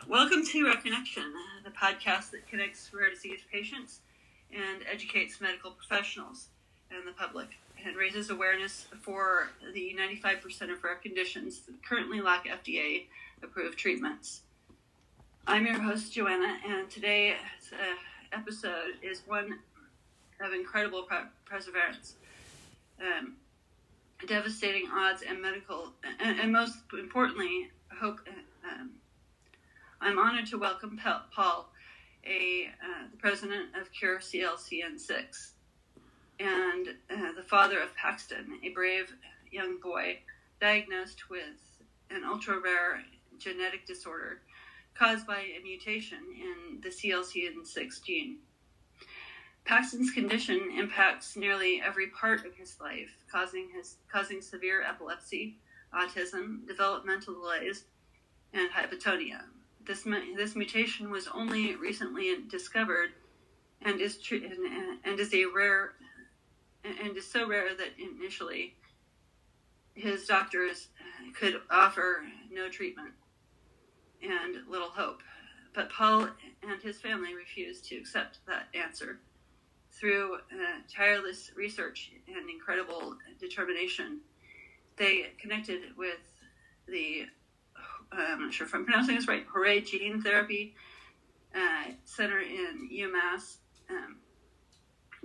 Welcome to Reconnection, the podcast that connects rare disease patients and educates medical professionals and the public, and raises awareness for the 95% of rare conditions that currently lack FDA-approved treatments. I'm your host, Joanna, and today's episode is one of incredible perseverance, devastating odds, and medical, and most importantly, hope. I'm honored to welcome Paul, the president of Cure CLCN6, and the father of Paxton, a brave young boy diagnosed with an ultra-rare genetic disorder caused by a mutation in the CLCN6 gene. Paxton's condition impacts nearly every part of his life, causing severe epilepsy, autism, developmental delays, and hypotonia. This mutation was only recently discovered, and is so rare that initially his doctors could offer no treatment and little hope. But Paul and his family refused to accept that answer. Through tireless research and incredible determination, they connected with the I'm not sure if I'm pronouncing this right, Horae Gene Therapy Center in UMass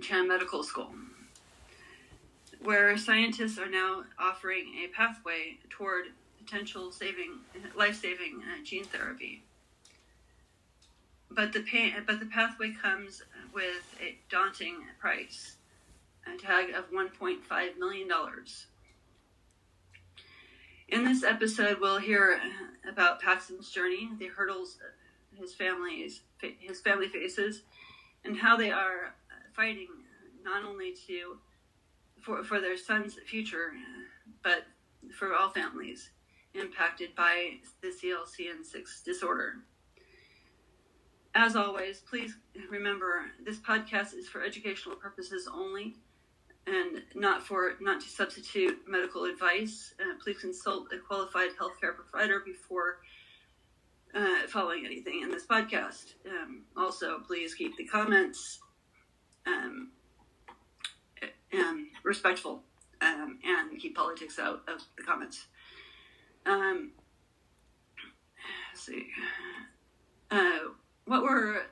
Chan Medical School, where scientists are now offering a pathway toward potential life-saving gene therapy. But the pathway comes with a daunting price, a tag of $1.5 million. In this episode, we'll hear about Paxton's journey, the hurdles his family faces, and how they are fighting not only for their son's future, but for all families impacted by the CLCN6 disorder. As always, please remember this podcast is for educational purposes only, and not to substitute medical advice. Please consult a qualified healthcare provider before following anything in this podcast. Also, please keep the comments respectful and keep politics out of the comments. Let's see. What were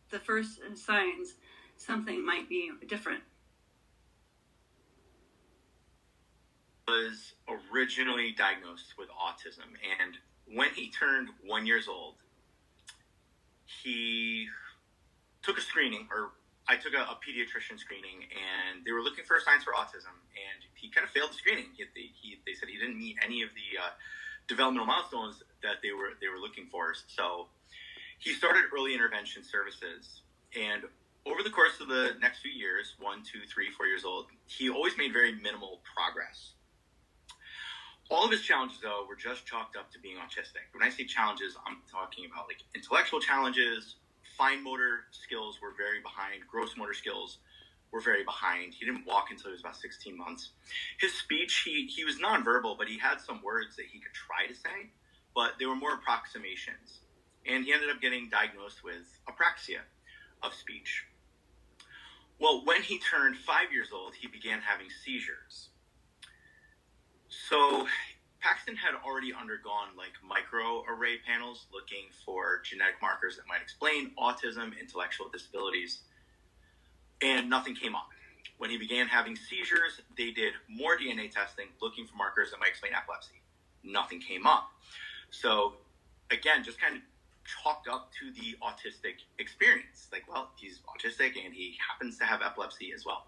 the first signs something might be different? Was originally diagnosed with autism, and when he turned 1 year old, he took a screening, or I took a pediatrician screening, and they were looking for signs for autism, and he kind of failed the screening. They said he didn't meet any of the developmental milestones that they were looking for. So he started early intervention services, and over the course of the next few years, 1, 2, 3, 4 years old, he always made very minimal progress. All of his challenges, though, were just chalked up to being autistic. When I say challenges, I'm talking about like intellectual challenges. Fine motor skills were very behind. Gross motor skills were very behind. He didn't walk until he was about 16 months. His speech, he was nonverbal, but he had some words that he could try to say, but they were more approximations. And he ended up getting diagnosed with apraxia of speech. Well, when he turned 5 years old, he began having seizures. So Paxton had already undergone like microarray panels looking for genetic markers that might explain autism, intellectual disabilities, and nothing came up. When he began having seizures, they did more DNA testing looking for markers that might explain epilepsy. Nothing came up. So again, just kind of chalked up to the autistic experience. Like, well, he's autistic and he happens to have epilepsy as well.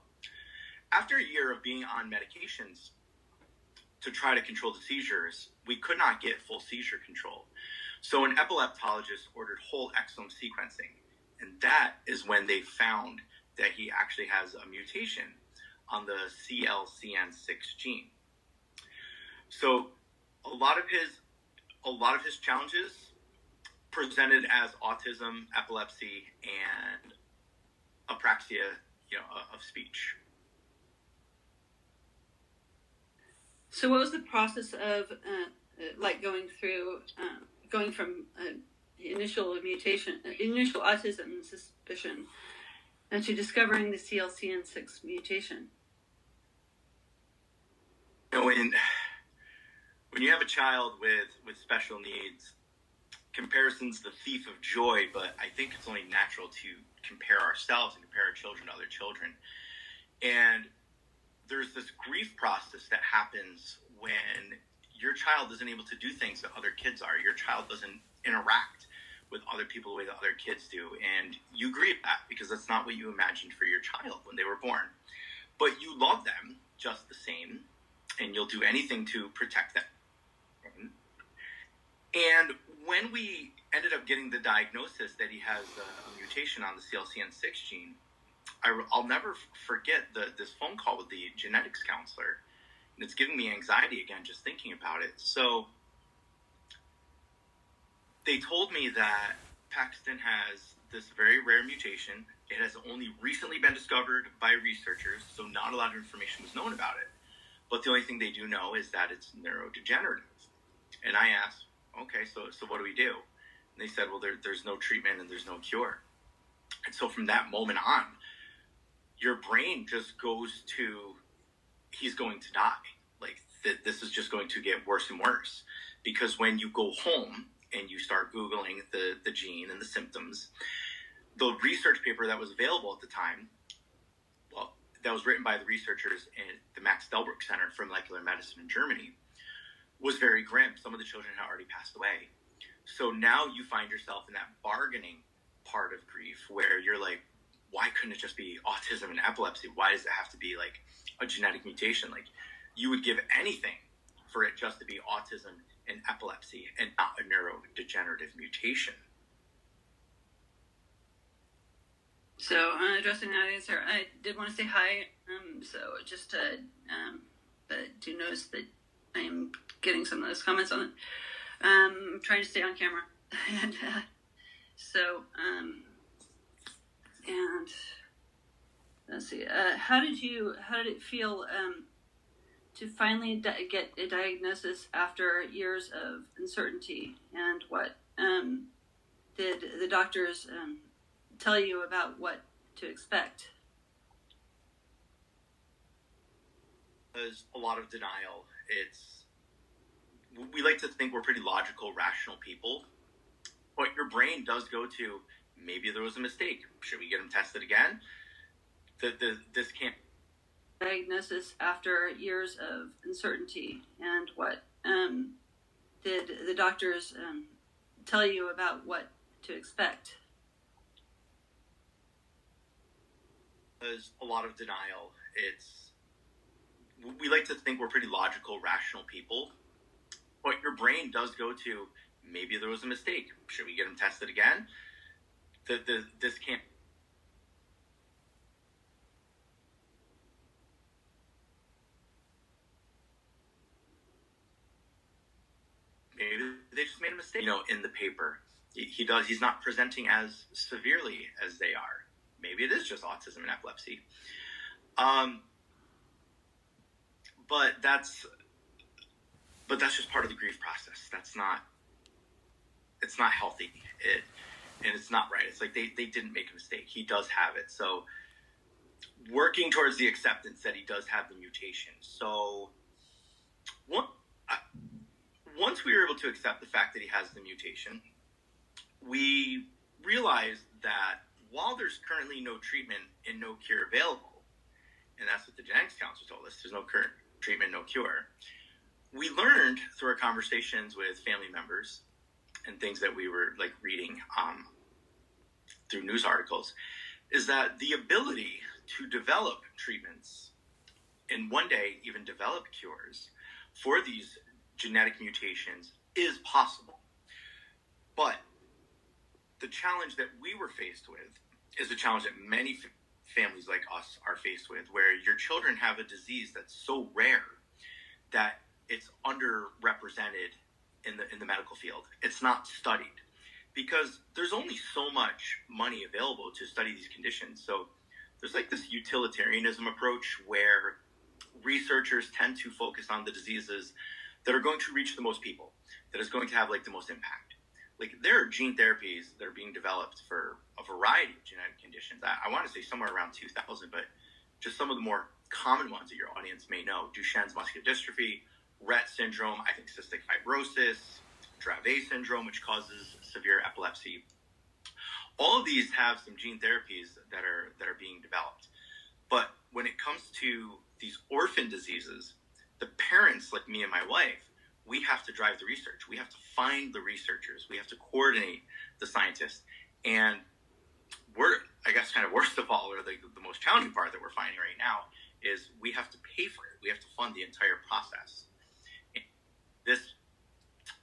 After a year of being on medications to try to control the seizures, we could not get full seizure control. So an epileptologist ordered whole exome sequencing. And that is when they found that he actually has a mutation on the CLCN6 gene. So a lot of his challenges presented as autism, epilepsy, and apraxia, of speech. So what was the process of going from initial autism suspicion and to discovering the CLCN6 mutation? When you have a child with special needs, comparison's the thief of joy, but I think it's only natural to compare ourselves and compare our children to other children. And there's this grief process that happens when your child isn't able to do things that other kids are. Your child doesn't interact with other people the way that other kids do. And you grieve that because that's not what you imagined for your child when they were born. But you love them just the same, and you'll do anything to protect them. And when we ended up getting the diagnosis that he has a mutation on the CLCN6 gene, I'll never forget this phone call with the genetics counselor. And it's giving me anxiety again just thinking about it. So they told me that Paxton has this very rare mutation. It has only recently been discovered by researchers, so not a lot of information was known about it. But the only thing they do know is that it's neurodegenerative. And I asked, okay, so what do we do? And they said, well, there's no treatment and there's no cure. And so from that moment on, your brain just goes to, he's going to die. Like, this is just going to get worse and worse. Because when you go home and you start Googling the gene and the symptoms, the research paper that was available at the time, well, that was written by the researchers at the Max Delbruck Center for Molecular Medicine in Germany, was very grim. Some of the children had already passed away. So now you find yourself in that bargaining part of grief where you're like, why couldn't it just be autism and epilepsy? Why does it have to be like a genetic mutation? Like, you would give anything for it just to be autism and epilepsy and not a neurodegenerative mutation. So, addressing that answer, I did want to say hi. So just to do notice that I am getting some of those comments on it. I'm trying to stay on camera. And and let's see, how did it feel to finally get a diagnosis after years of uncertainty? And what did the doctors tell you about what to expect? There's a lot of denial. We like to think we're pretty logical, rational people, but your brain does go to, maybe there was a mistake. Should we get him tested again? This can't. Diagnosis after years of uncertainty, and what did the doctors tell you about what to expect? There's a lot of denial. We like to think we're pretty logical, rational people, but your brain does go to, maybe there was a mistake. Should we get him tested again? This can't. Maybe they just made a mistake. In the paper, he's not presenting as severely as they are. Maybe it is just autism and epilepsy. But that's just part of the grief process. It's not healthy. And it's not right. It's like they didn't make a mistake. He does have it. So working towards the acceptance that he does have the mutation. So once we were able to accept the fact that he has the mutation, we realized that while there's currently no treatment and no cure available, and that's what the genetics counselor told us, there's no current treatment, no cure, we learned through our conversations with family members and things that we were like reading through news articles, is that the ability to develop treatments and one day even develop cures for these genetic mutations is possible. But the challenge that we were faced with is a challenge that many families like us are faced with, where your children have a disease that's so rare that it's underrepresented in the medical field. It's not studied because there's only so much money available to study these conditions. So there's like this utilitarianism approach where researchers tend to focus on the diseases that are going to reach the most people, that is going to have like the most impact. like there are gene therapies that are being developed for a variety of genetic conditions. I want to say somewhere around 2000, but just some of the more common ones that your audience may know: Duchenne's muscular dystrophy, Rett syndrome, I think cystic fibrosis, Dravet syndrome, which causes severe epilepsy. All of these have some gene therapies that are being developed. But when it comes to these orphan diseases, the parents, like me and my wife, we have to drive the research. We have to find the researchers. We have to coordinate the scientists. And I guess kind of worst of all, or the most challenging part that we're finding right now, is we have to pay for it. We have to fund the entire process. And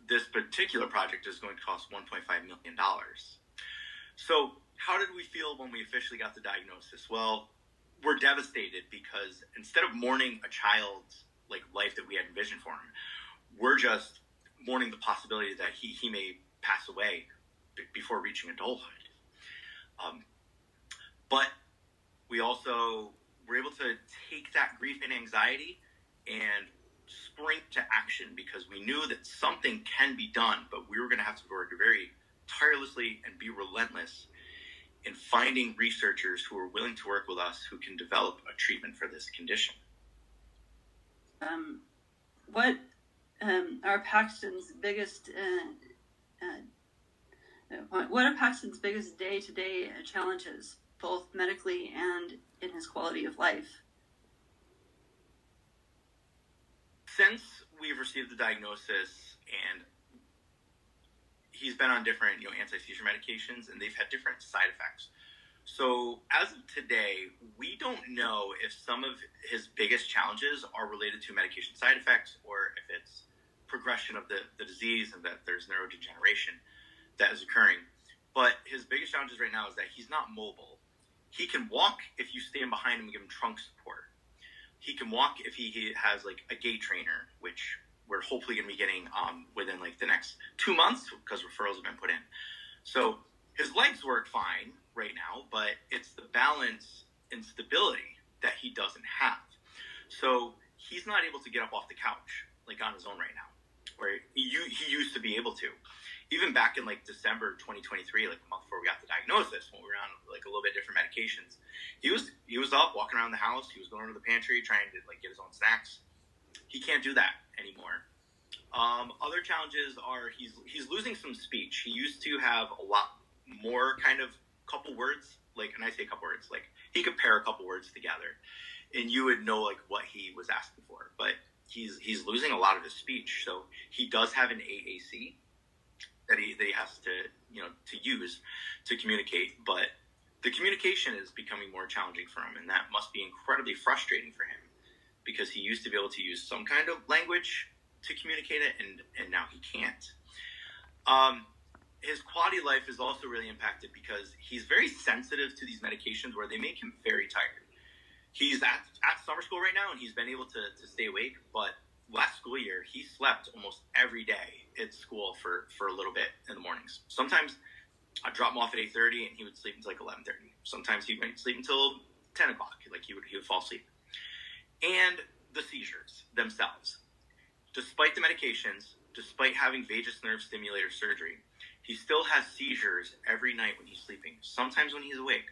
this particular project is going to cost $1.5 million. So how did we feel when we officially got the diagnosis? Well, we're devastated because instead of mourning a child's life that we had envisioned for him, we're just mourning the possibility that he may pass away before reaching adulthood. But we also were able to take that grief and anxiety and spring to action because we knew that something can be done, but we were going to have to work very tirelessly and be relentless in finding researchers who are willing to work with us who can develop a treatment for this condition. What are Paxton's biggest day-to-day challenges, both medically and in his quality of life? Since we've received the diagnosis, and he's been on different anti-seizure medications, and they've had different side effects. So as of today, we don't know if some of his biggest challenges are related to medication side effects or if it's progression of the disease and that there's neurodegeneration that is occurring. But his biggest challenges right now is that he's not mobile. He can walk if you stand behind him and give him trunk support. He can walk if he has a gait trainer, which we're hopefully going to be getting within the next 2 months because referrals have been put in. So his legs work fine right now, but it's the balance and stability that he doesn't have. So he's not able to get up off the couch on his own right now, where he used to be able to. Even back in December 2023, a month before we got the diagnosis, when we were on a little bit different medications, he was up walking around the house. He was going to the pantry trying to get his own snacks. He can't do that anymore. Other challenges are he's losing some speech. He used to have a lot more kind of couple words, and I say a couple words, he could pair a couple words together, and you would know what he was asking for. But he's losing a lot of his speech, so he does have an AAC that he has to use to communicate. But the communication is becoming more challenging for him, and that must be incredibly frustrating for him because he used to be able to use some kind of language to communicate it, and now he can't. His quality of life is also really impacted because he's very sensitive to these medications where they make him very tired. He's at summer school right now, and he's been able to stay awake, but last school year, he slept almost every day at school for a little bit in the mornings. Sometimes I'd drop him off at 8:30, and he would sleep until 11:30. Sometimes he might sleep until 10 o'clock, he would fall asleep. And the seizures themselves. Despite the medications, despite having vagus nerve stimulator surgery, he still has seizures every night when he's sleeping, sometimes when he's awake.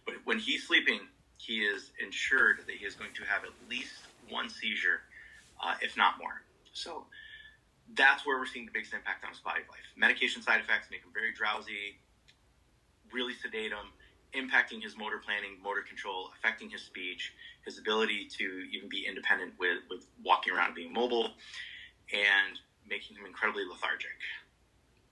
But when he's sleeping, he is ensured that he is going to have at least one seizure, if not more. So that's where we're seeing the biggest impact on his quality of life. Medication side effects make him very drowsy, really sedate him, impacting his motor planning, motor control, affecting his speech, his ability to even be independent with walking around and being mobile, and making him incredibly lethargic.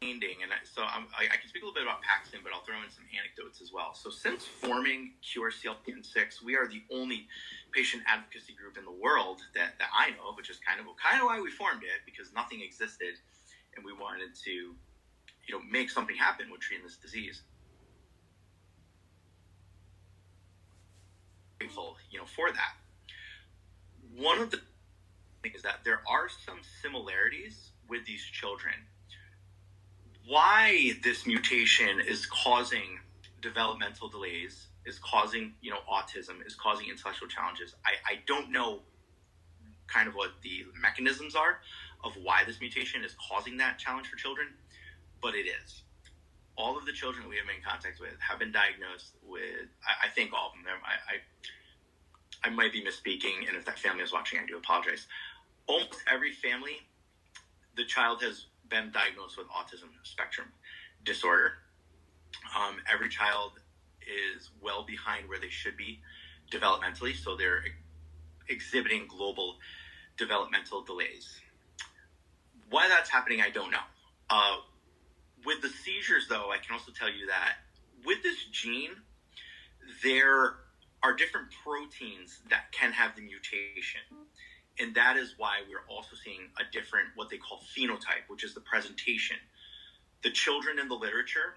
And so I can speak a little bit about Paxton, but I'll throw in some anecdotes as well. So since forming Cure CLCN6, we are the only patient advocacy group in the world that I know of, which is kind of why we formed it, because nothing existed, and we wanted to make something happen with treating this disease. Grateful for that. One of the things is that there are some similarities with these children. Why this mutation is causing developmental delays, is causing autism, is causing intellectual challenges, I don't know kind of what the mechanisms are of why this mutation is causing that challenge for children, but it is. All of the children we have been in contact with have been diagnosed with, I think all of them. I might be misspeaking, and if that family is watching, I do apologize. Almost every family, the child has been diagnosed with autism spectrum disorder. Every child is well behind where they should be developmentally, so they're exhibiting global developmental delays. Why that's happening, I don't know. With the seizures, though, I can also tell you that with this gene, there are different proteins that can have the mutation. And that is why we're also seeing a different, what they call phenotype, which is the presentation. The children in the literature,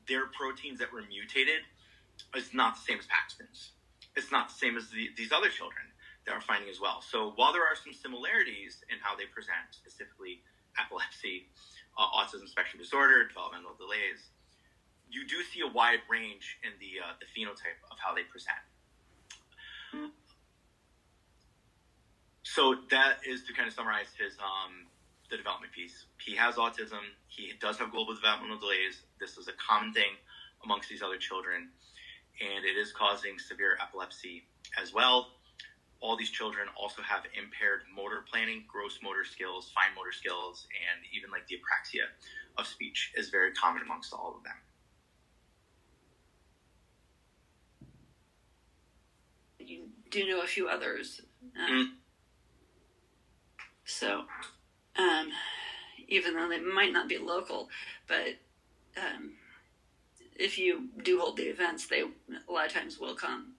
their proteins that were mutated is not the same as Paxton's. It's not the same as these other children that we're finding as well. So while there are some similarities in how they present, specifically epilepsy, autism spectrum disorder, developmental delays, you do see a wide range in the phenotype of how they present. So that is to kind of summarize his the development piece. He has autism. He does have global developmental delays. This is a common thing amongst these other children, and it is causing severe epilepsy as well. All these children also have impaired motor planning, gross motor skills, fine motor skills, and even like the apraxia of speech is very common amongst all of them. You do know a few others. So, even though they might not be local, but if you do hold the events, they a lot of times will come.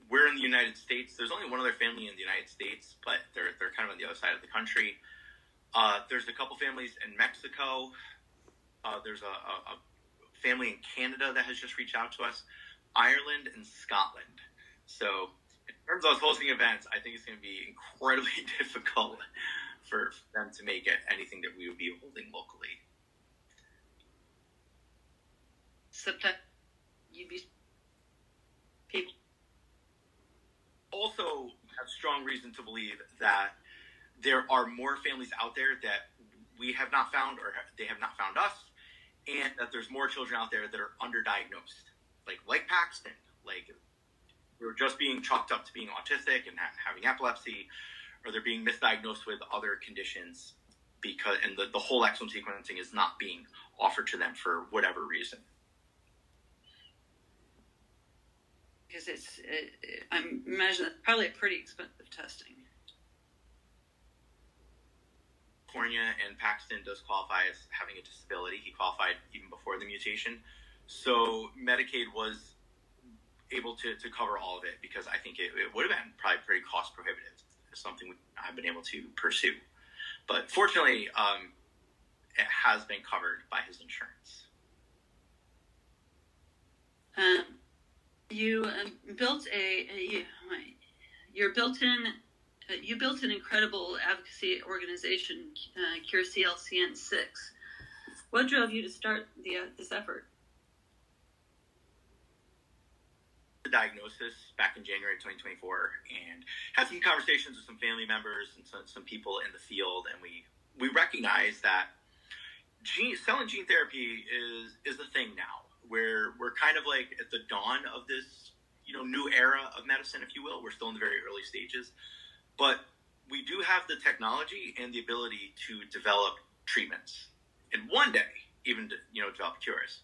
We're in the United States. There's only one other family in the United States, but they're kind of on the other side of the country. There's a couple families in Mexico. There's a family in Canada that has just reached out to us, Ireland and Scotland. So in terms of hosting events, I think it's going to be incredibly difficult for them to make it anything that we would be holding locally. Sometimes you'd be people also have strong reason to believe that there are more families out there that we have not found, or they have not found us, and that there's more children out there that are underdiagnosed, like Paxton, like they're just being chalked up to being autistic and having epilepsy, or they're being misdiagnosed with other conditions because, and the whole exome sequencing is not being offered to them for whatever reason. Because I imagine it's probably a pretty expensive testing. California and Paxton does qualify as having a disability. He qualified even before the mutation. So Medicaid was able to cover all of it, because I think it would have been probably pretty cost prohibitive. It's something I've been able to pursue. But fortunately, it has been covered by his insurance. You built you built an incredible advocacy organization, Cure CLCN6. What drove you to start this effort? The diagnosis back in January 2024, and had some conversations with some family members and some people in the field, and we recognize that cell and gene therapy is the thing now. We're kind of like at the dawn of this, new era of medicine, if you will. We're still in the very early stages, but we do have the technology and the ability to develop treatments, and one day even develop cures.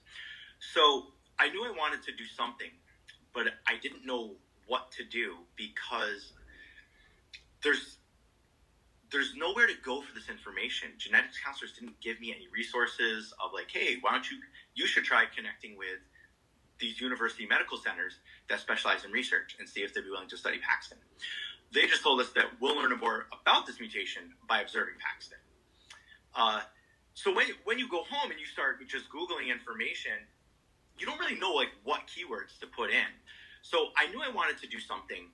So I knew I wanted to do something, but I didn't know what to do, because there's nowhere to go for this information. Genetics counselors didn't give me any resources of like, hey, why don't you should try connecting with these university medical centers that specialize in research and see if they'd be willing to study Paxton. They just told us that we'll learn more about this mutation by observing Paxton. So when you go home and you start just Googling information, you don't really know like what keywords to put in. So I knew I wanted to do something.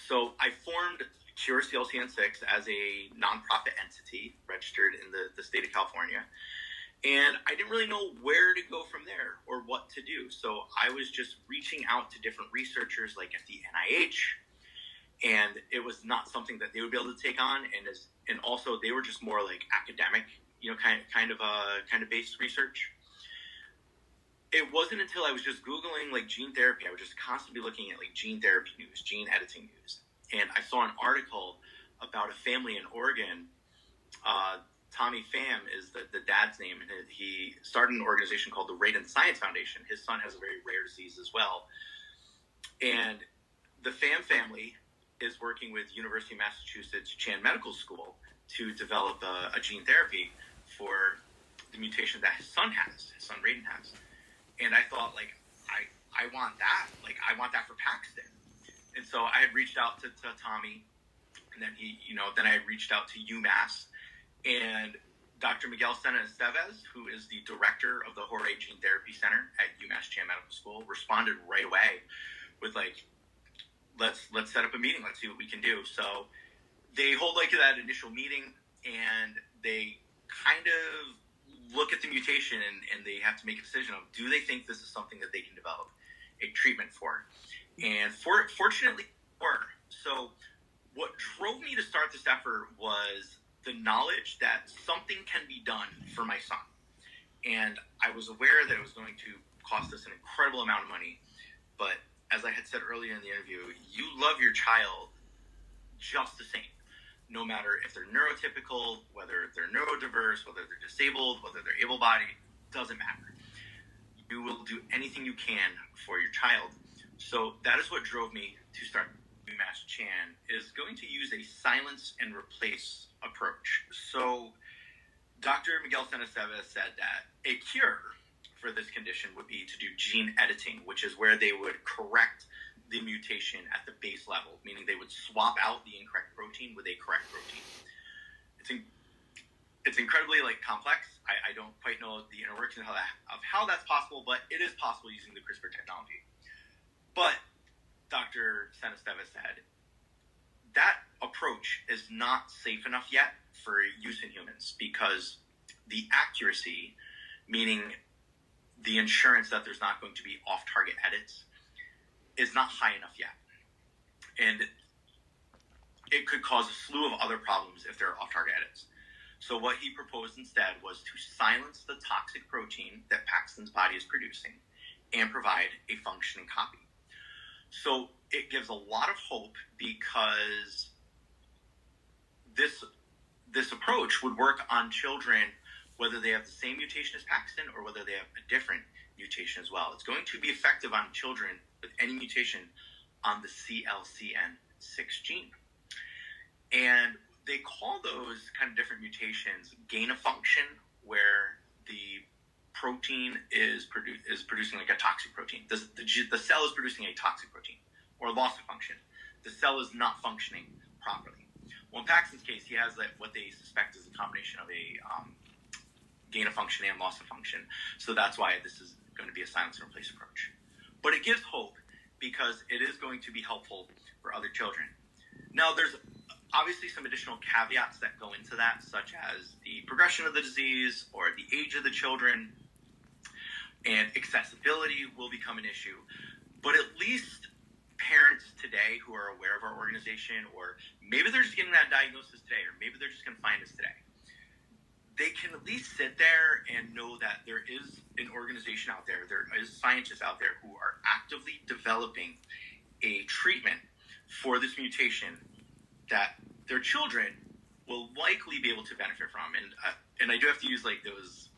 So I formed Cure CLCN6 as a nonprofit entity registered in the state of California. And I didn't really know where to go from there or what to do. So I was just reaching out to different researchers like at the NIH, and it was not something that they would be able to take on. And and also they were just more like academic, kind of based research. It wasn't until I was just Googling like gene therapy, I was just constantly looking at like gene therapy news, gene editing news, and I saw an article about a family in Oregon. Tommy Pham is the dad's name, and he started an organization called the Radon Science Foundation. His son has a very rare disease as well. And the Pham family is working with University of Massachusetts Chan Medical School to develop a gene therapy for the mutation that his son Radon has. And I thought, like, I want that. Like, I want that for Paxton. And so I had reached out to Tommy, and then then I had reached out to UMass. And Dr. Miguel Sena-Estevez, who is the director of the Horae Gene Therapy Center at UMass Chan Medical School, responded right away with like, let's set up a meeting. Let's see what we can do. So they hold like that initial meeting, and they kind of look at the mutation, and they have to make a decision of, do they think this is something that they can develop a treatment for? And fortunately, so what drove me to start this effort was the knowledge that something can be done for my son. And I was aware that it was going to cost us an incredible amount of money. But as I had said earlier in the interview, you love your child just the same, no matter if they're neurotypical, whether they're neurodiverse, whether they're disabled, whether they're able-bodied, doesn't matter. You will do anything you can for your child. So that is what drove me to start UMass Chan, is going to use a silence and replace approach. So Dr. Miguel Sena-Estevez said that a cure for this condition would be to do gene editing, which is where they would correct the mutation at the base level, meaning they would swap out the incorrect protein with a correct protein. It's incredibly like complex. I don't quite know the inner workings of how that's possible, but it is possible using the CRISPR technology. But Dr. Sena-Estevez said that approach is not safe enough yet for use in humans, because the accuracy, meaning the insurance that there's not going to be off-target edits, is not high enough yet. And it could cause a slew of other problems if there are off-target edits. So what he proposed instead was to silence the toxic protein that Paxton's body is producing and provide a functioning copy. So it gives a lot of hope, because this approach would work on children whether they have the same mutation as Paxton or whether they have a different mutation as well. It's going to be effective on children with any mutation on the CLCN6 gene. And they call those kind of different mutations gain of function, where the protein is producing like a toxic protein. The cell is producing a toxic protein, or loss of function. The cell is not functioning properly. Well, in Paxton's case, he has what they suspect is a combination of a gain of function and loss of function. So that's why this is going to be a silence and replace approach. But it gives hope, because it is going to be helpful for other children. Now, there's obviously some additional caveats that go into that, such as the progression of the disease or the age of the children, and accessibility will become an issue. But at least parents today who are aware of our organization, or maybe they're just getting that diagnosis today, or maybe they're just going to find us today, they can at least sit there and know that there is an organization out there is scientists out there who are actively developing a treatment for this mutation that their children will likely be able to benefit from. And I do have to use those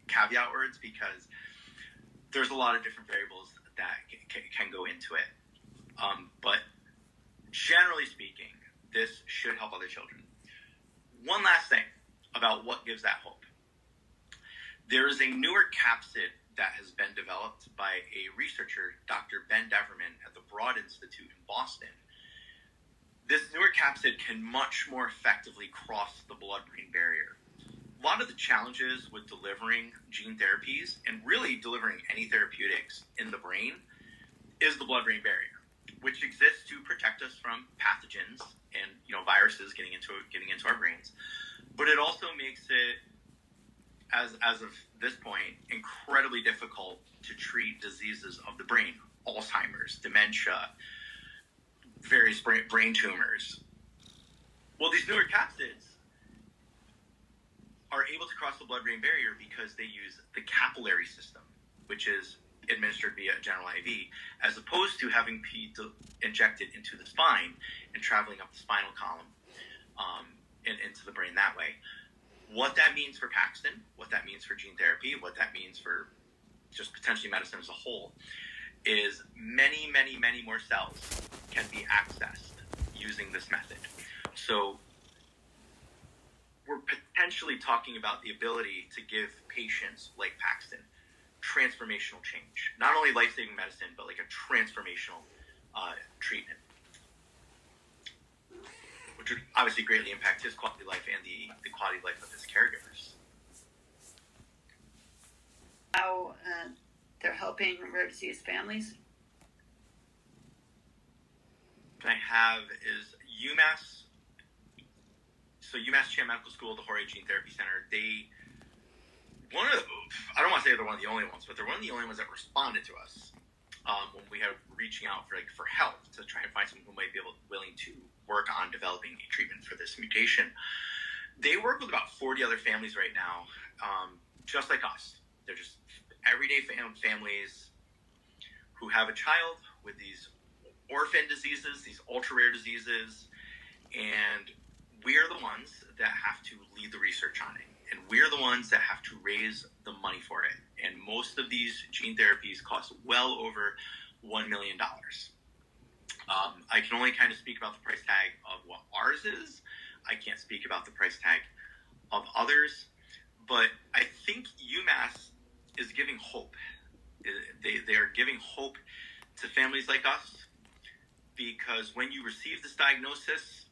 caveat words, because there's a lot of different variables that can go into it. But generally speaking, this should help other children. One last thing about what gives that hope. There is a newer capsid that has been developed by a researcher, Dr. Ben Deverman, at the Broad Institute in Boston. This newer capsid can much more effectively cross the blood-brain barrier. A lot of the challenges with delivering gene therapies, and really delivering any therapeutics in the brain, is the blood-brain barrier, which exists to protect us from pathogens and viruses getting into our brains. But it also makes it, as of this point, incredibly difficult to treat diseases of the brain: Alzheimer's, dementia, various brain tumors. Well, these newer capsids are able to cross the blood-brain barrier because they use the capillary system, which is administered via a general IV, as opposed to having P injected into the spine and traveling up the spinal column and into the brain that way. What that means for Paxton, what that means for gene therapy, what that means for just potentially medicine as a whole, is many, many, many more cells can be accessed using this method. So we're potentially talking about the ability to give patients like Paxton transformational change. Not only life-saving medicine, but like a transformational treatment, which would obviously greatly impact his quality of life and the quality of life of his caregivers. How they're helping rare disease families? I have is UMass. So UMass Chan Medical School, the Horae Gene Therapy Center, I don't want to say they're one of the only ones, but they're one of the only ones that responded to us when we had reaching out for help to try and find someone who might be willing to work on developing a treatment for this mutation. They work with about 40 other families right now, just like us. They're just everyday families who have a child with these orphan diseases, these ultra-rare diseases, and we're the ones that have to lead the research on it. And we're the ones that have to raise the money for it. And most of these gene therapies cost well over $1 million. I can only kind of speak about the price tag of what ours is. I can't speak about the price tag of others. But I think UMass is giving hope. They are giving hope to families like us, because when you receive this diagnosis,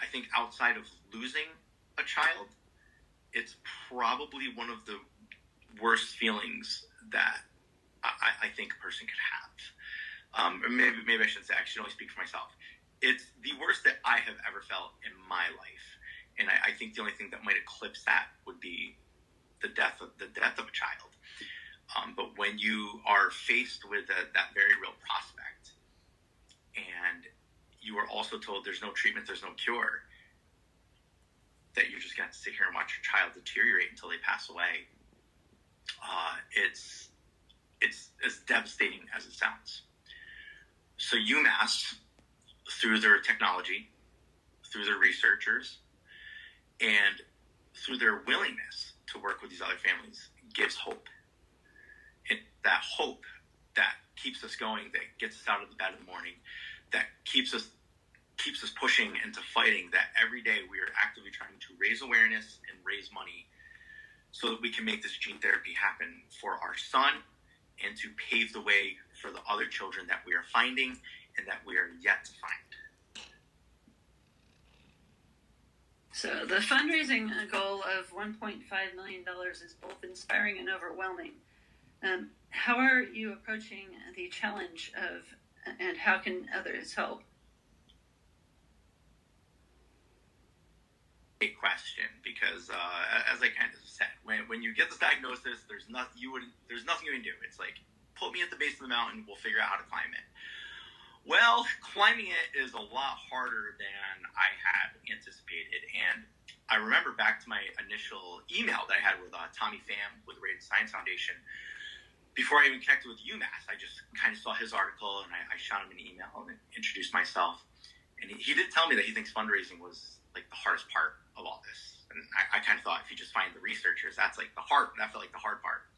I think outside of losing a child, it's probably one of the worst feelings that I think a person could have. Or maybe I shouldn't say, I should only speak for myself. It's the worst that I have ever felt in my life. And I think the only thing that might eclipse that would be the death of a child. But when you are faced with that very real prospect, and you are also told there's no treatment, there's no cure, that you're just going to sit here and watch your child deteriorate until they pass away, it's as devastating as it sounds. So UMass, through their technology, through their researchers, and through their willingness to work with these other families, gives hope. And that hope that keeps us going, that gets us out of the bed in the morning, that keeps us pushing into fighting, that every day we are actively trying to raise awareness and raise money so that we can make this gene therapy happen for our son and to pave the way for the other children that we are finding and that we are yet to find. So the fundraising goal of $1.5 million is both inspiring and overwhelming. How are you approaching the challenge and how can others help? Great question, because as I kind of said, when you get this diagnosis, there's nothing you can do. It's like, put me at the base of the mountain, we'll figure out how to climb it. Well, climbing it is a lot harder than I had anticipated. And I remember back to my initial email that I had with Tommy Pham with the Radiant Science Foundation. Before I even connected with UMass, I just kind of saw his article and I shot him an email and introduced myself. And he did tell me that he thinks fundraising was like the hardest part of all this. And I kind of thought if you just find the researchers, that felt like the hard part.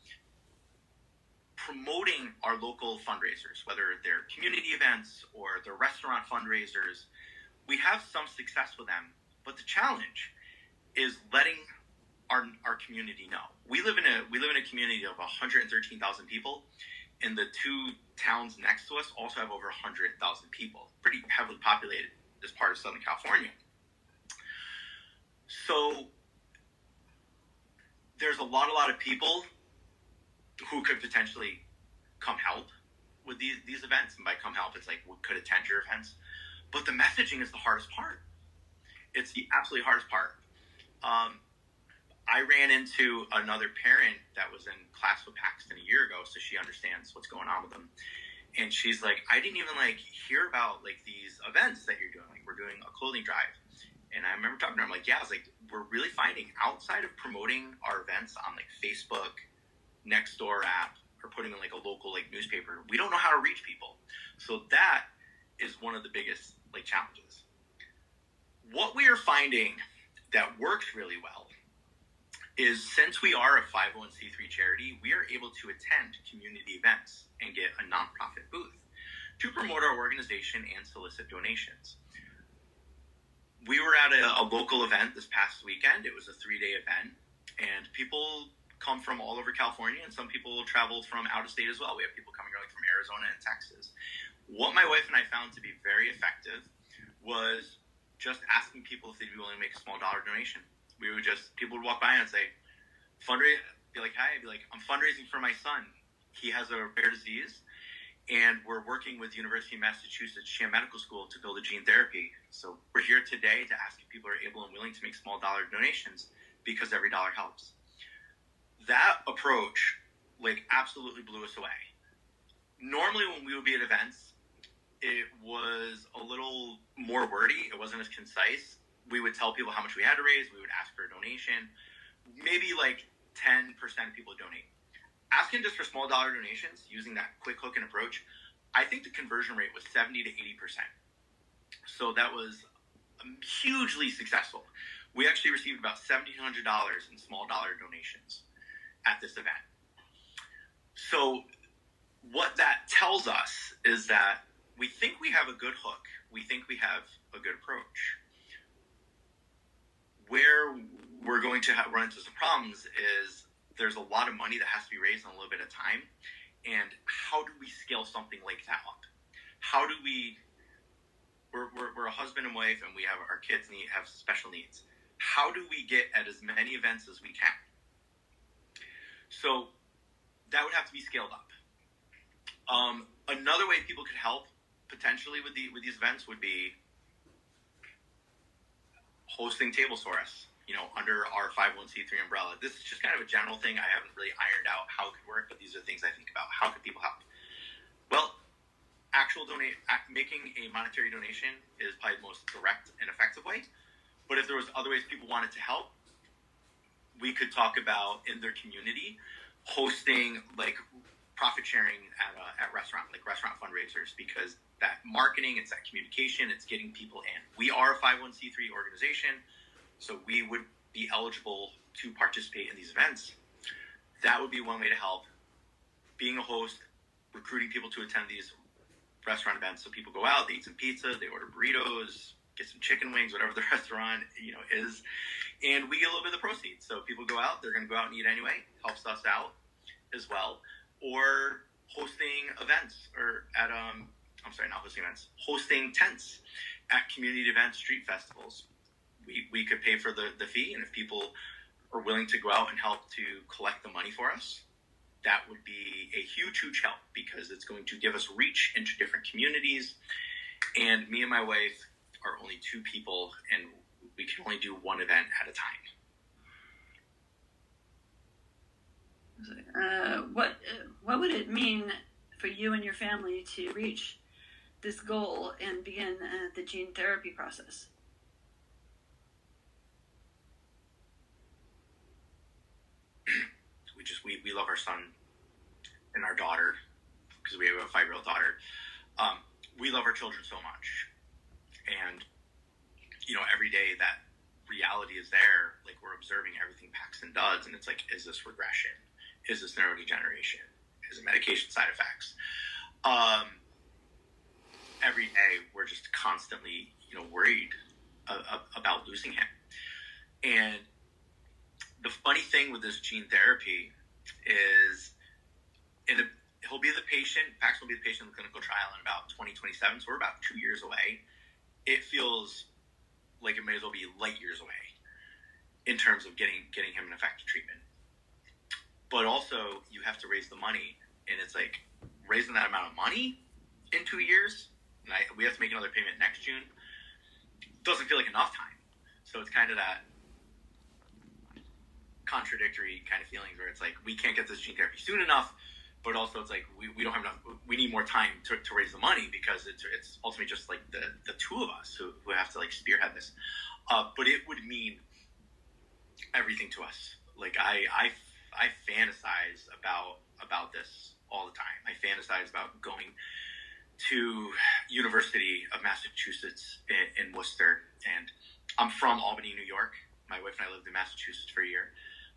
Promoting our local fundraisers, whether they're community events or they're restaurant fundraisers, we have some success with them. But the challenge is letting our community know. We live in a community of 113,000 people, and the two towns next to us also have over 100,000 people. Pretty heavily populated this part of Southern California. So there's a lot of people who could potentially come help with these events. And by come help, it's like, could attend your events. But the messaging is the hardest part. It's the absolutely hardest part. I ran into another parent that was in class with Paxton a year ago, so she understands what's going on with them. And she's like, I didn't even hear about these events that you're doing. We're doing a clothing drive. And I remember talking to her, I'm like, yeah, I was like, we're really finding outside of promoting our events on like Facebook, Nextdoor app, or putting in like a local like newspaper, we don't know how to reach people. So that is one of the biggest like challenges. What we are finding that works really well is, since we are a 501c3 charity, we are able to attend community events and get a nonprofit booth to promote our organization and solicit donations. We were at a local event this past weekend. It was a 3-day event, and people come from all over California, and some people traveled from out of state as well. We have people coming like from Arizona and Texas. What my wife and I found to be very effective was just asking people if they'd be willing to make a small dollar donation. People would walk by and say, fundraise, be like, hi, I'd be like, I'm fundraising for my son. He has a rare disease, and we're working with University of Massachusetts Chan Medical School to build a gene therapy. So we're here today to ask if people are able and willing to make small dollar donations, because every dollar helps. That approach like absolutely blew us away. Normally when we would be at events, it was a little more wordy. It wasn't as concise. We would tell people how much we had to raise. We would ask for a donation. Maybe like 10% of people would donate. Asking just for small dollar donations, using that quick hook and approach, I think the conversion rate was 70 to 80%. So that was hugely successful. We actually received about $1,700 in small dollar donations at this event. So what that tells us is that we think we have a good hook. We think we have a good approach. Where we're going to run into some problems is there's a lot of money that has to be raised in a little bit of time. And how do we scale something like that up? How do we're a husband and wife, and we have our kids have special needs. How do we get at as many events as we can? So that would have to be scaled up. Another way people could help potentially with these events would be hosting tables for us, under our 501c3 umbrella. This is just kind of a general thing. I haven't really ironed out how it could work, but these are things I think about. How could people help? Well, making a monetary donation is probably the most direct and effective way. But if there was other ways people wanted to help, we could talk about in their community hosting like profit sharing at restaurant fundraisers, because that marketing, it's that communication, it's getting people in. We are a 501c3 organization, so we would be eligible to participate in these events. That would be one way to help. Being a host, recruiting people to attend these restaurant events. So people go out, they eat some pizza, they order burritos, get some chicken wings, whatever the restaurant is, and we get a little bit of the proceeds. So people go out, they're going to go out and eat anyway. Helps us out as well. Or hosting events, or at hosting tents at community events, street festivals. We could pay for the fee, and if people are willing to go out and help to collect the money for us, that would be a huge help, because it's going to give us reach into different communities. And me and my wife are only 2 people, and we can only do one event at a time. What would it mean for you and your family to reach this goal and begin the gene therapy process? We love our son and our daughter, because we have a 5-year-old daughter. We love our children so much, and every day that reality is there. Like, we're observing everything Paxton does, and it's like, is this regression? Is this neurodegeneration? Is it medication side effects? Every day we're just constantly, worried about losing him. And the funny thing with this gene therapy is, he'll be the patient. Paxton will be the patient in the clinical trial in about 2027. So we're about 2 years away. It feels like it may as well be light years away in terms of getting him an effective treatment. But also, you have to raise the money, and it's like raising that amount of money in 2 years. And we have to make another payment next June. Doesn't feel like enough time. So it's kind of that contradictory kind of feelings where it's like, we can't get this gene therapy soon enough, but also it's like we don't have enough. We need more time to raise the money, because it's ultimately just like the 2 of us who have to like spearhead this. but it would mean everything to us. Like I fantasize about this all the time. I fantasize about going to University of Massachusetts in Worcester, and I'm from Albany, New York. My wife and I lived in Massachusetts for a year.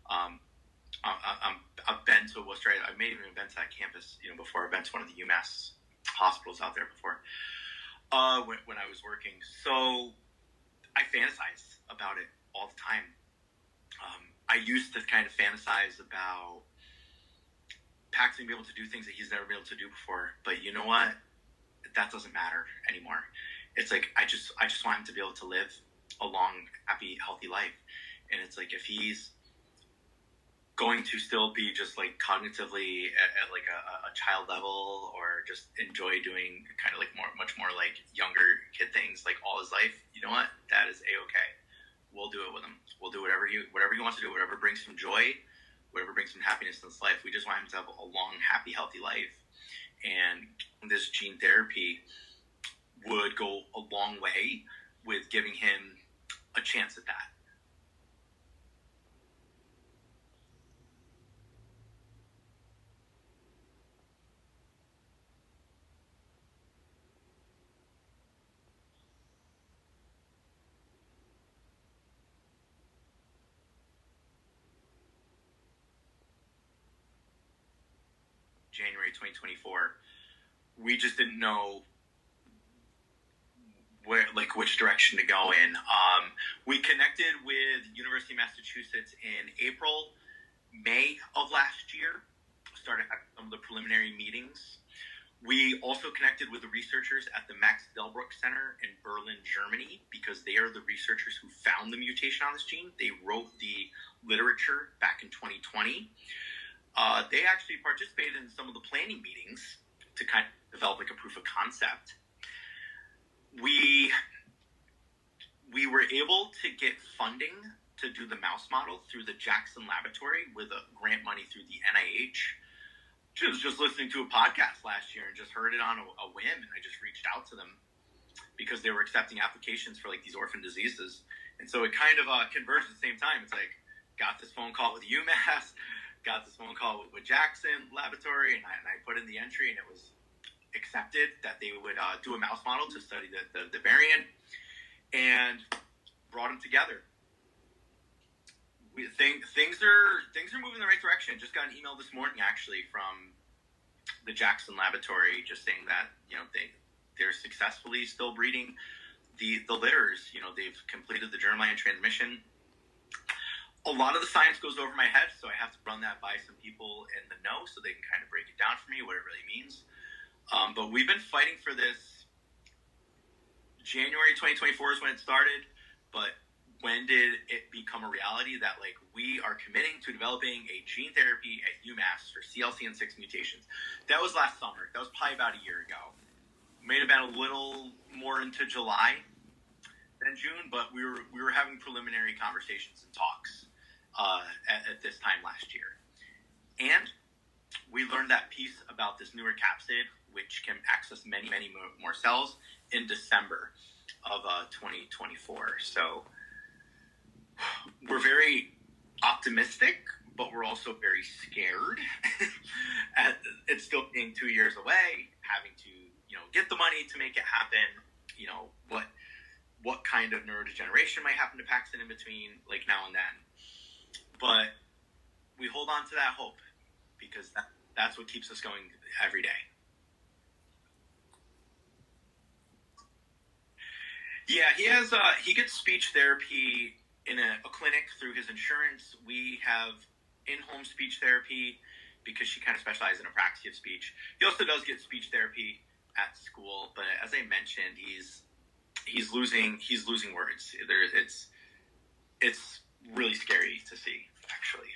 I've been to Worcester. I may have even been to that campus, before. I've been to one of the UMass hospitals out there before, when I was working. So I fantasize about it all the time. I used to kind of fantasize about Paxton being able to do things that he's never been able to do before. But you know what? That doesn't matter anymore. It's like, I just want him to be able to live a long, happy, healthy life. And it's like, if he's going to still be just like cognitively at like a child level, or just enjoy doing kind of like much more like younger kid things like all his life, you know what? That is A-okay. We'll do it with him. We'll do whatever he wants to do, whatever brings him joy, whatever brings him happiness in his life. We just want him to have a long, happy, healthy life. And this gene therapy would go a long way with giving him a chance at that. January 2024, we just didn't know which direction to go in. We connected with University of Massachusetts in May of last year, started having some of the preliminary meetings. We also connected with the researchers at the Max Delbruck Center in Berlin, Germany, because they are the researchers who found the mutation on this gene. They wrote the literature back in 2020. They actually participated in some of the planning meetings to kind of develop like a proof of concept. We were able to get funding to do the mouse model through the Jackson Laboratory with a grant money through the NIH. I was just listening to a podcast last year and just heard it on a whim, and I just reached out to them because they were accepting applications for like these orphan diseases. And so it kind of converged at the same time. It's like, got this phone call with UMass, got this phone call with Jackson Laboratory, and I put in the entry, and it was accepted that they would do a mouse model to study the variant, and brought them together. Things are moving in the right direction. Just got an email this morning actually from the Jackson Laboratory, just saying that they're successfully still breeding the litters. They've completed the germline transmission. A lot of the science goes over my head, so I have to run that by some people in the know so they can kind of break it down for me, what it really means. But we've been fighting for this. January 2024 is when it started, but when did it become a reality that like we are committing to developing a gene therapy at UMass for CLCN6 mutations? That was last summer. That was probably about a year ago. May have been a little more into July than June, but we were having preliminary conversations and talks at this time last year. And we learned that piece about this newer capsid, which can access many, many more cells, in December of 2024. So we're very optimistic, but we're also very scared at it still being 2 years away, having to, get the money to make it happen. What kind of neurodegeneration might happen to Paxton in between, like now and then. But we hold on to that hope because that's what keeps us going every day. Yeah, he gets speech therapy in a clinic through his insurance. We have in-home speech therapy because she kind of specializes in apraxia of speech. He also does get speech therapy at school, but as I mentioned, he's losing words. It's really scary to see, actually.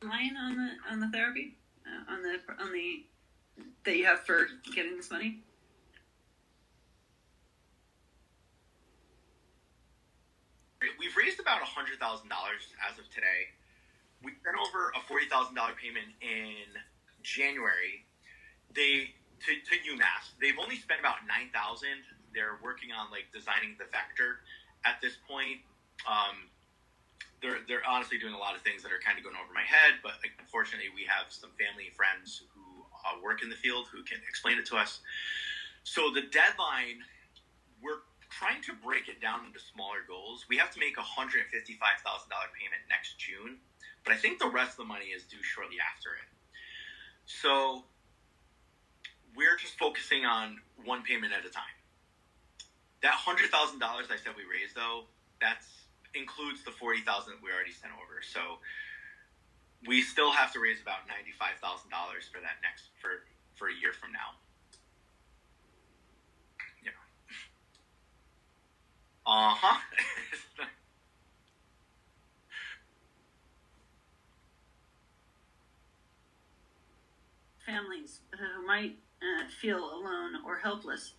Line on the therapy, on the that you have for getting this money. We've raised about $100,000 as of today. We sent over a $40,000 payment in January. They to UMass. They've only spent about $9,000. They're working on like designing the vector at this point. They're honestly doing a lot of things that are kind of going over my head, but like, unfortunately we have some family and friends who work in the field who can explain it to us. So the deadline, we're trying to break it down into smaller goals. We have to make a $155,000 payment next June, but I think the rest of the money is due shortly after it. So we're just focusing on one payment at a time. That $100,000 I said we raised, though, that's includes the $40,000 that we already sent over. So we still have to raise about $95,000 for that for a year from now. Yeah. Families who might feel alone or helpless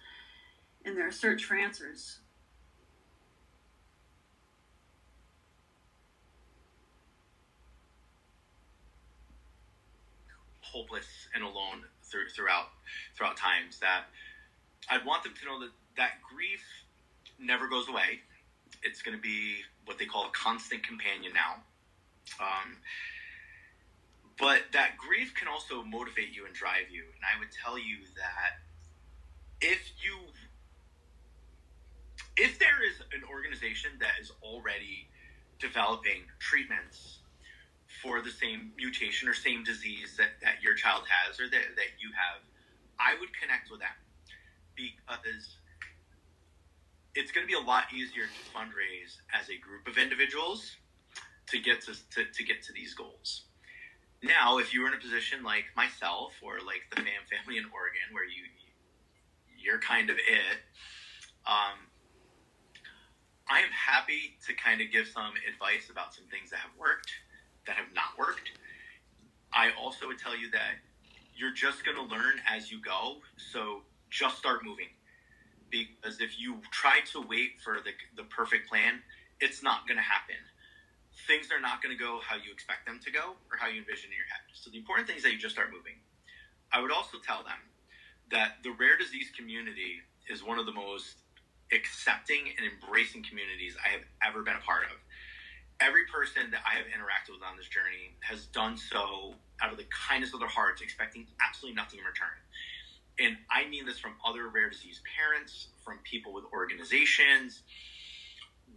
in their search for answers. Hopeless and alone throughout times, that I'd want them to know that grief never goes away. It's going to be what they call a constant companion now. But that grief can also motivate you and drive you. And I would tell you that if there is an organization that is already developing treatments for the same mutation or same disease that your child has or that you have, I would connect with them, because it's going to be a lot easier to fundraise as a group of individuals to get to these goals. Now, if you were in a position like myself or like the family in Oregon, where you're kind of it, I am happy to kind of give some advice about some things that have worked, that have not worked. I also would tell you that you're just going to learn as you go. So just start moving, because if you try to wait for the perfect plan, it's not going to happen. Things are not going to go how you expect them to go or how you envision in your head. So the important thing is that you just start moving. I would also tell them that the rare disease community is one of the most accepting and embracing communities I have ever been a part of. Every person that I have interacted with on this journey has done so out of the kindness of their hearts, expecting absolutely nothing in return. And I mean this from other rare disease parents, from people with organizations.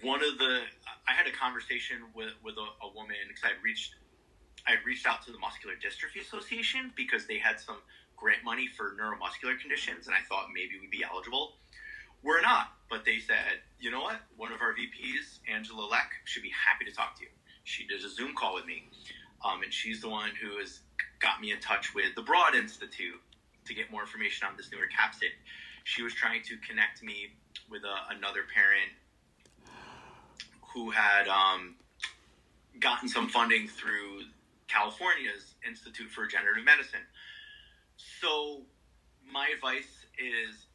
I had a conversation with a woman, because I had reached out to the Muscular Dystrophy Association because they had some grant money for neuromuscular conditions, and I thought maybe we'd be eligible. We're not, but they said, you know what? One of our VPs, Angela Leck, should be happy to talk to you. She did a Zoom call with me, and she's the one who has got me in touch with the Broad Institute to get more information on this newer capsid. She was trying to connect me with another parent who had gotten some funding through California's Institute for Regenerative Medicine. So my advice is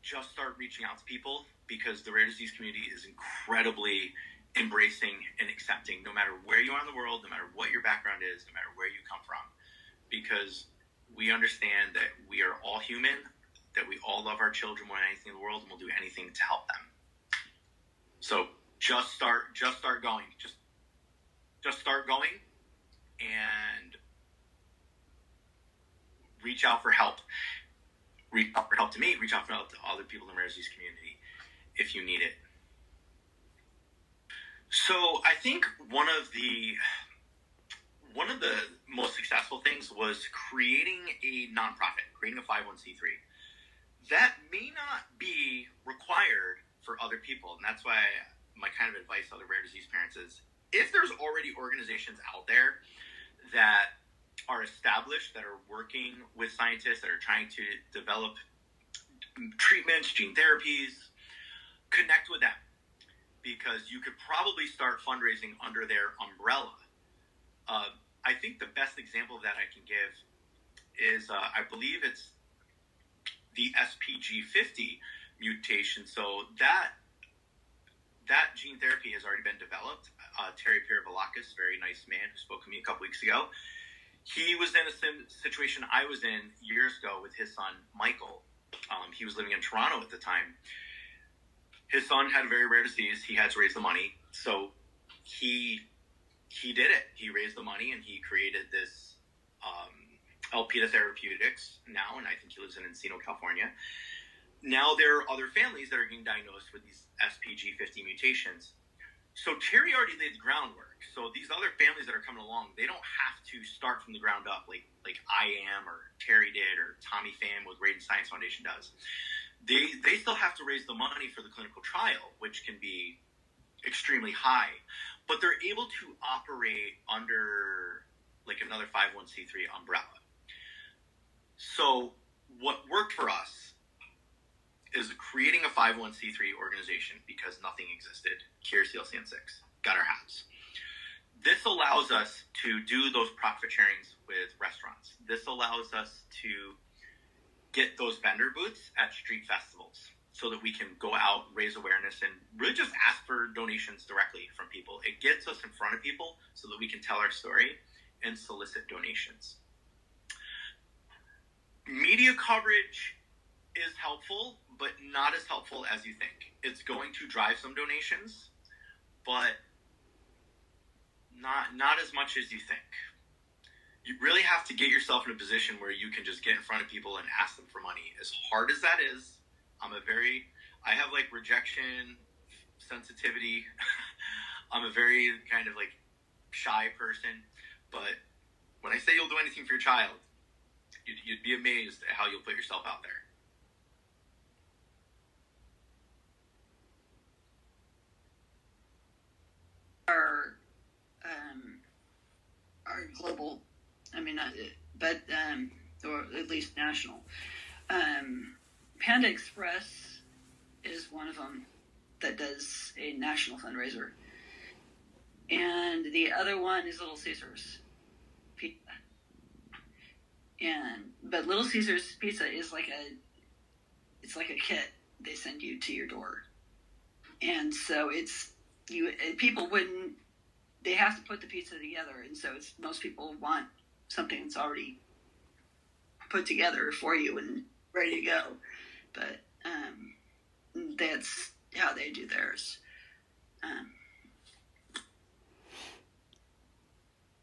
just start reaching out to people, because the rare disease community is incredibly embracing and accepting, no matter where you are in the world, no matter what your background is, no matter where you come from, because we understand that we are all human, that we all love our children more than anything in the world, and we'll do anything to help them. So just start going. Just start going and reach out for help. Reach out for help to me. Reach out for help to other people in the rare disease community if you need it. So I think one of the most successful things was creating a nonprofit, creating a 501c3. That may not be required for other people, and that's why my kind of advice to other rare disease parents is, if there's already organizations out there that are established, that are working with scientists, that are trying to develop treatments, gene therapies, connect with them, because you could probably start fundraising under their umbrella. I think the best example of that I can give is, I believe it's the SPG50 mutation. So that gene therapy has already been developed. Terry Piravalakis, very nice man who spoke to me a couple weeks ago, he was in a situation I was in years ago with his son, Michael. He was living in Toronto at the time. His son had a very rare disease. He had to raise the money. So he did it. He raised the money and he created this Alpida Therapeutics now, and I think he lives in Encino, California. Now there are other families that are getting diagnosed with these SPG50 mutations. So Terry already laid the groundwork. So these other families that are coming along, they don't have to start from the ground up like I am or Terry did or Tommy Pham with Raiden Science Foundation does. They still have to raise the money for the clinical trial, which can be extremely high. But they're able to operate under like another 501c3 umbrella. So what worked for us is creating a 501c3 organization because nothing existed. Cure CLCN6. Got our hats. This allows us to do those profit sharings with restaurants. This allows us to get those vendor booths at street festivals so that we can go out, raise awareness, and really just ask for donations directly from people. It gets us in front of people so that we can tell our story and solicit donations. Media coverage is helpful, but not as helpful as you think. It's going to drive some donations, but not as much as you think. You really have to get yourself in a position where you can just get in front of people and ask them for money. As hard as that is, I have like rejection sensitivity. I'm a very kind of like shy person, but when I say you'll do anything for your child, you'd be amazed at how you'll put yourself out there. Our global, but or at least national. Panda Express is one of them that does a national fundraiser, and the other one is Little Caesars Pizza. But Little Caesars Pizza is like a kit they send you to your door, and so they have to put the pizza together, and so most people want something that's already put together for you and ready to go. But that's how they do theirs.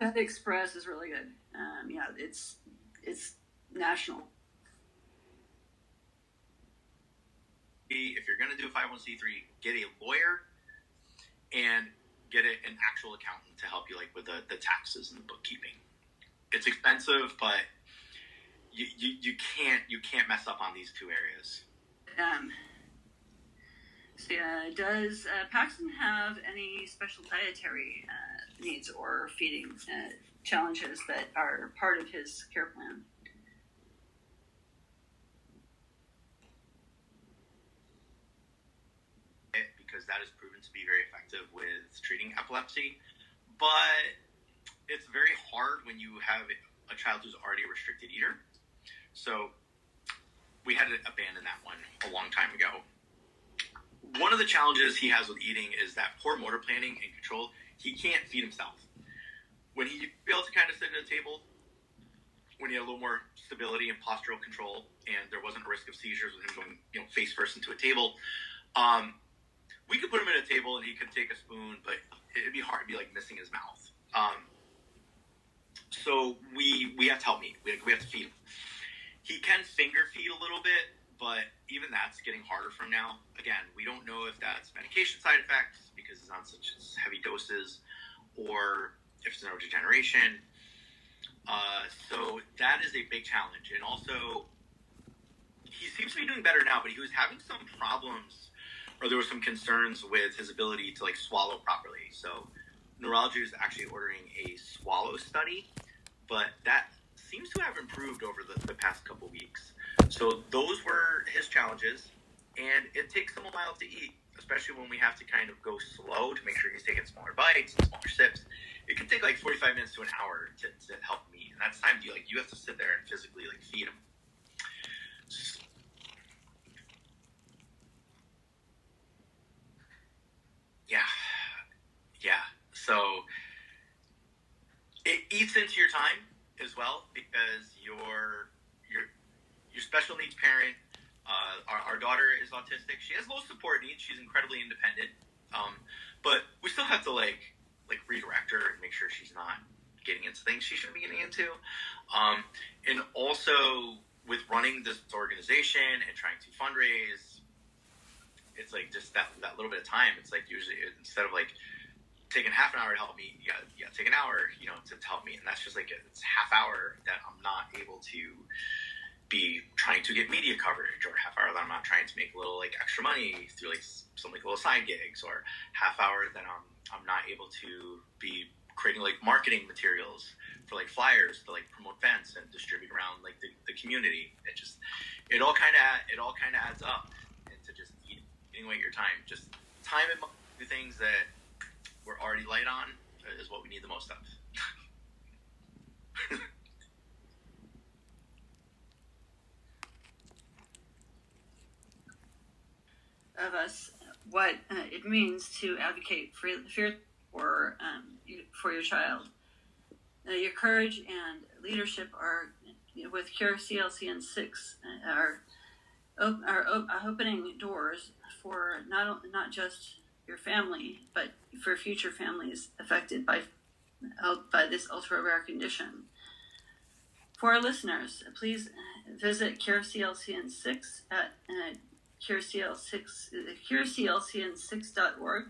Panda Express is really good. It's national. If you're going to do a 501c3, get a lawyer and get an actual accountant to help you like with the taxes and the bookkeeping. It's expensive, but you can't mess up on these two areas. Does Paxton have any special dietary needs or feeding challenges that are part of his care plan? Because that is proven to be very effective with treating epilepsy, but it's very hard when you have a child who's already a restricted eater. So we had to abandon that one a long time ago. One of the challenges he has with eating is that poor motor planning and control. He can't feed himself. When he be able to kind of sit at a table, when he had a little more stability and postural control, and there wasn't a risk of seizures with him going, face first into a table, we could put him at a table and he could take a spoon, but it'd be hard to be like missing his mouth. So we have to help me. We have to feed him. He can finger feed a little bit, but even that's getting harder from now. Again, we don't know if that's medication side effects because it's on such heavy doses, or if it's neurodegeneration. So that is a big challenge. And also, he seems to be doing better now, but he was having some problems, or there were some concerns with his ability to swallow properly. So neurology is actually ordering a swallow study, but that seems to have improved over the past couple weeks. So those were his challenges, and it takes him a while to eat, especially when we have to kind of go slow to make sure he's taking smaller bites and smaller sips. It can take 45 minutes to an hour to help him eat, and that's time you have to sit there and physically feed him. Yeah. So it eats into your time. as well, because your special needs parent, our daughter is autistic. She has low support needs. She's incredibly independent, but we still have to like redirect her and make sure she's not getting into things she shouldn't be getting into. And also with running this organization and trying to fundraise, it's like just that little bit of time. It's like usually instead of like taking half an hour to help me, you gotta take an hour, to help me. And that's just like, it's half hour that I'm not able to be trying to get media coverage, or half hour that I'm not trying to make a little like extra money through like some like little side gigs, or half hour that I'm not able to be creating like marketing materials for like flyers to like promote events and distribute around like the community. It all kind of adds up into just eating away your time. Just time and the things that we're already light on is what we need the most of. Of us, what it means to advocate for your child. Your courage and leadership are with Cure CLCN6 are opening doors for not just your family, but for future families affected by this ultra rare condition. For our listeners, please visit Cure CLCN6 at cureclcn6.org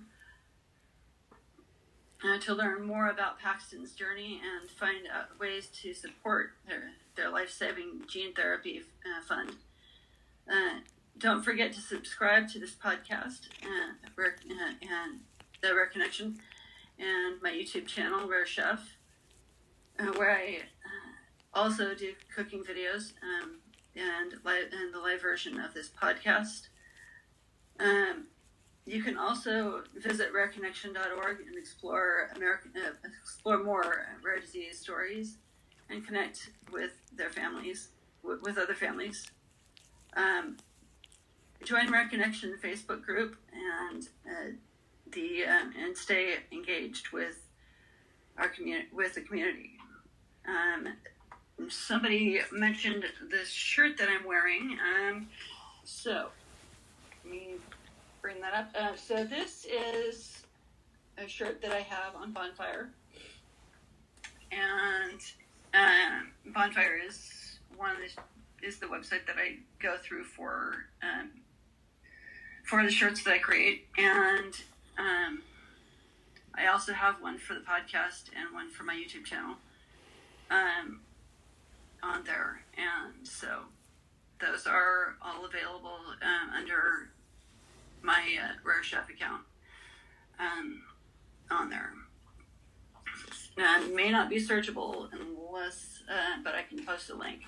to learn more about Paxton's journey and find ways to support their life-saving gene therapy fund. Don't forget to subscribe to this podcast and the Rare Connection, and my YouTube channel, Rare Chef, where I also do cooking videos and the live version of this podcast. You can also visit rareconnection.org and explore more rare disease stories and connect with their families, with other families. Join Rare Connection Facebook group and stay engaged with our the community. Somebody mentioned this shirt that I'm wearing, so let me bring that up. So this is a shirt that I have on Bonfire, and Bonfire is the website that I go through for the shirts that I create, and I also have one for the podcast and one for my YouTube channel on there, and so those are all available under my Rare Chef account on there. May not be searchable unless, but I can post a link.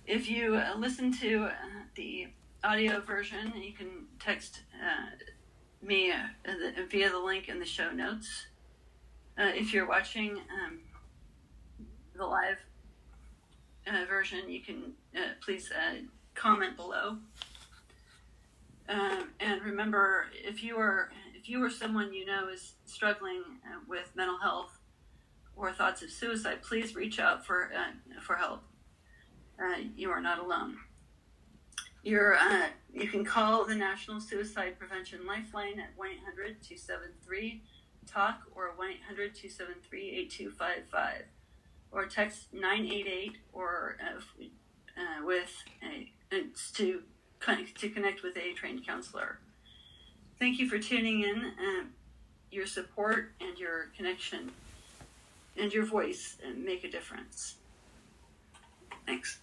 If you listen to the audio version, you can text me via the link in the show notes. If you're watching the live version, you can please comment below. And remember, if you or someone you know is struggling with mental health or thoughts of suicide, please reach out for help. You are not alone. You can call the National Suicide Prevention Lifeline at 1-800-273-TALK or 1-800-273-8255, or text 988 or to connect with a trained counselor. Thank you for tuning in. Your support and your connection and your voice make a difference. Thanks.